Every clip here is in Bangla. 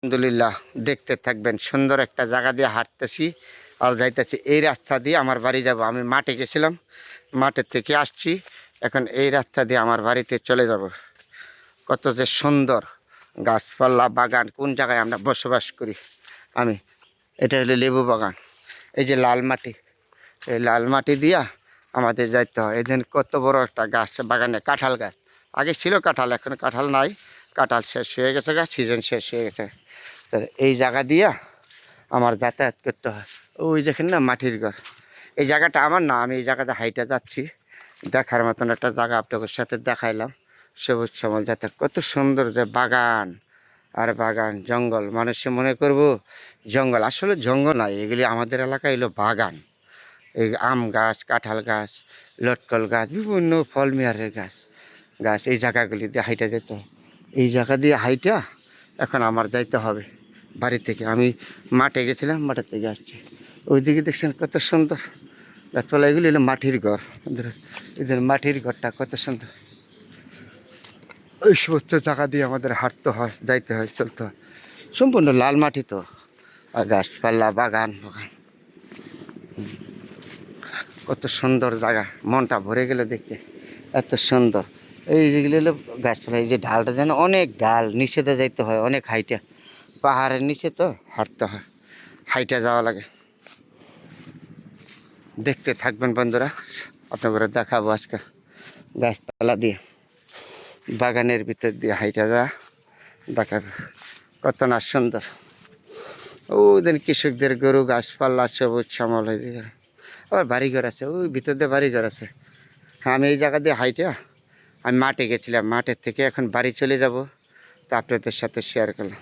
আলহামদুলিল্লাহ, দেখতে থাকবেন। সুন্দর একটা জায়গা দিয়ে হাঁটতেছি আর যাইতেছি। এই রাস্তা দিয়ে আমার বাড়ি যাব। আমি মাঠে গেছিলাম, মাঠের থেকে আসছি, এখন এই রাস্তা দিয়ে আমার বাড়িতে চলে যাব। কত যে সুন্দর গাছপালা বাগান। কোন জায়গায় আমরা বসবাস করি আমি, এটা হলো লেবু বাগান। এই যে লাল মাটি, এই লাল মাটি দিয়া আমাদের যাইতে হয়। এদিন কত বড় একটা গাছ, বাগানে কাঁঠাল গাছ। আগে ছিল কাঁঠাল, এখন কাঁঠাল নাই, কাঁঠাল শেষ হয়ে গেছে, গাছ সিজন শেষ হয়ে গেছে। তো এই জায়গা দিয়া আমার যাতায়াত করতে হয়। ওই দেখেন না মাটির ঘর, এই জায়গাটা আমার না, আমি এই জায়গাতে হাইটে যাচ্ছি। দেখার মতন একটা জায়গা আপনাদের সাথে দেখাইলাম। সবুজ শ্যামল যাতায়াত, কত সুন্দর যে বাগান আর বাগান, জঙ্গল। মানুষে মনে করব জঙ্গল, আসলে জঙ্গল নয়, এগুলি আমাদের এলাকায় এলো বাগান। এই আম গাছ, কাঁঠাল গাছ, লটকল গাছ, বিভিন্ন ফল মিয়ারের গাছ গাছ এই জায়গাগুলি দিয়ে হাইটা যেত। এই জায়গা দিয়ে হাইটা এখন আমার যাইতে হবে বাড়ি থেকে। আমি মাঠে গেছিলাম, মাঠের থেকে আসছি। ওইদিকে দেখছেন কত সুন্দর গাছপালা, এগুলি হলো মাটির ঘর। এদের মাটির ঘরটা কত সুন্দর। ওই সমস্ত জায়গা দিয়ে আমাদের হাঁটতে হয়, যাইতে হয়, চলতে হয়। সম্পূর্ণ লাল মাটি তো, আর গাছপালা বাগান বাগান, কত সুন্দর জায়গা। মনটা ভরে গেল দেখতে, এত সুন্দর। এই যেগুলো হলো গাছপালা, এই যে ঢালটা যেন অনেক ঢাল, নিচেতে যাইতে হয় অনেক হাইটে, পাহাড়ের নিচে তো হাঁটতে হয়, হাইটে যাওয়া লাগে। দেখতে থাকবেন বন্ধুরা, আপনাদের দেখাবো আজকে গাছপালা দিয়ে, বাগানের ভিতর দিয়ে হাইটে যা দেখাবো, কত না সুন্দর। ওদের কৃষকদের গরু, গাছপালা সবুজ শ্যামল হয়ে যায়। আবার বাড়িঘর আছে, ওই ভিতর দিয়ে বাড়িঘর আছে। হ্যাঁ, আমি এই জায়গা দিয়ে হাইটা আমি মাঠে গেছিলাম, মাঠের থেকে এখন বাড়ি চলে যাব, তা আপনাদের সাথে শেয়ার করলাম।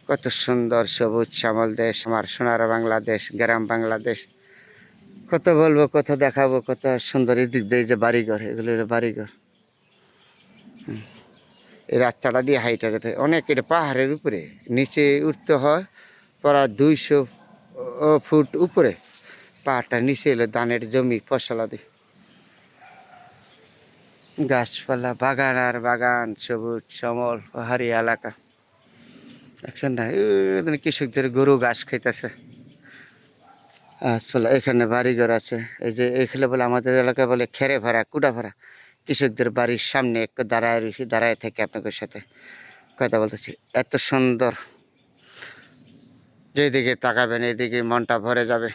কত সুন্দর সবুজ শ্যামল দেশ আমার সোনার বাংলাদেশ, গ্রাম বাংলাদেশ। কত বলবো, কত দেখাবো, কত সুন্দর। এই দিক দিয়ে যে বাড়িঘর, এগুলো হলো বাড়িঘর। এই রাস্তাটা দিয়ে হাইটা যেতে অনেক, এটা পাহাড়ের উপরে, নিচে উঠতে হয় প্রায় 200 ফুট উপরে। পাহাড়টা নিচে এলো ধানের জমি, ফসলাদি, গাছপালা, বাগান আর বাগান, সবুজ শ্যামল পাহাড়ি এলাকা। দেখছেন না, কৃষকদের গরু ঘাস খাইতেছে। গাছপালা, এখানে বাড়িঘর আছে। এই যে এখানে বলে আমাদের এলাকায় বলে খেরে ভাড়া, কুড়া ভাড়া। কৃষকদের বাড়ির সামনে একটু দাঁড়ায় রয়েছি, দাঁড়ায় থেকে আপনাদের সাথে কথা বলতেছি। এত সুন্দর, যেদিকে তাকাবেন এদিকে মনটা ভরে যাবে।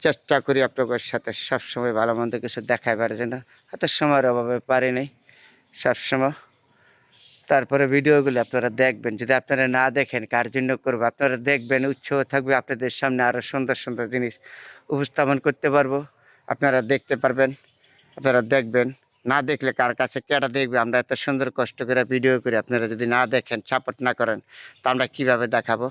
চেষ্টা করি আপনাদের সাথে সবসময় ভালো মন্দ কিছু দেখাবার জন্য, হয়তো সময়ের অভাবে পারি নাই সবসময়। তারপরে ভিডিওগুলি আপনারা দেখবেন, যদি আপনারা না দেখেন কার জন্য করবো, আপনারা দেখবেন, উৎসাহ থাকবে, আপনাদের সামনে আরও সুন্দর সুন্দর জিনিস উপস্থাপন করতে পারবো, আপনারা দেখতে পারবেন, আপনারা দেখবেন। না দেখলে কার কাছে কেটা দেখবে? আমরা এত সুন্দর কষ্ট করে ভিডিও করি, আপনারা যদি না দেখেন, সাপোর্ট না করেন, তা আমরা কীভাবে দেখাবো?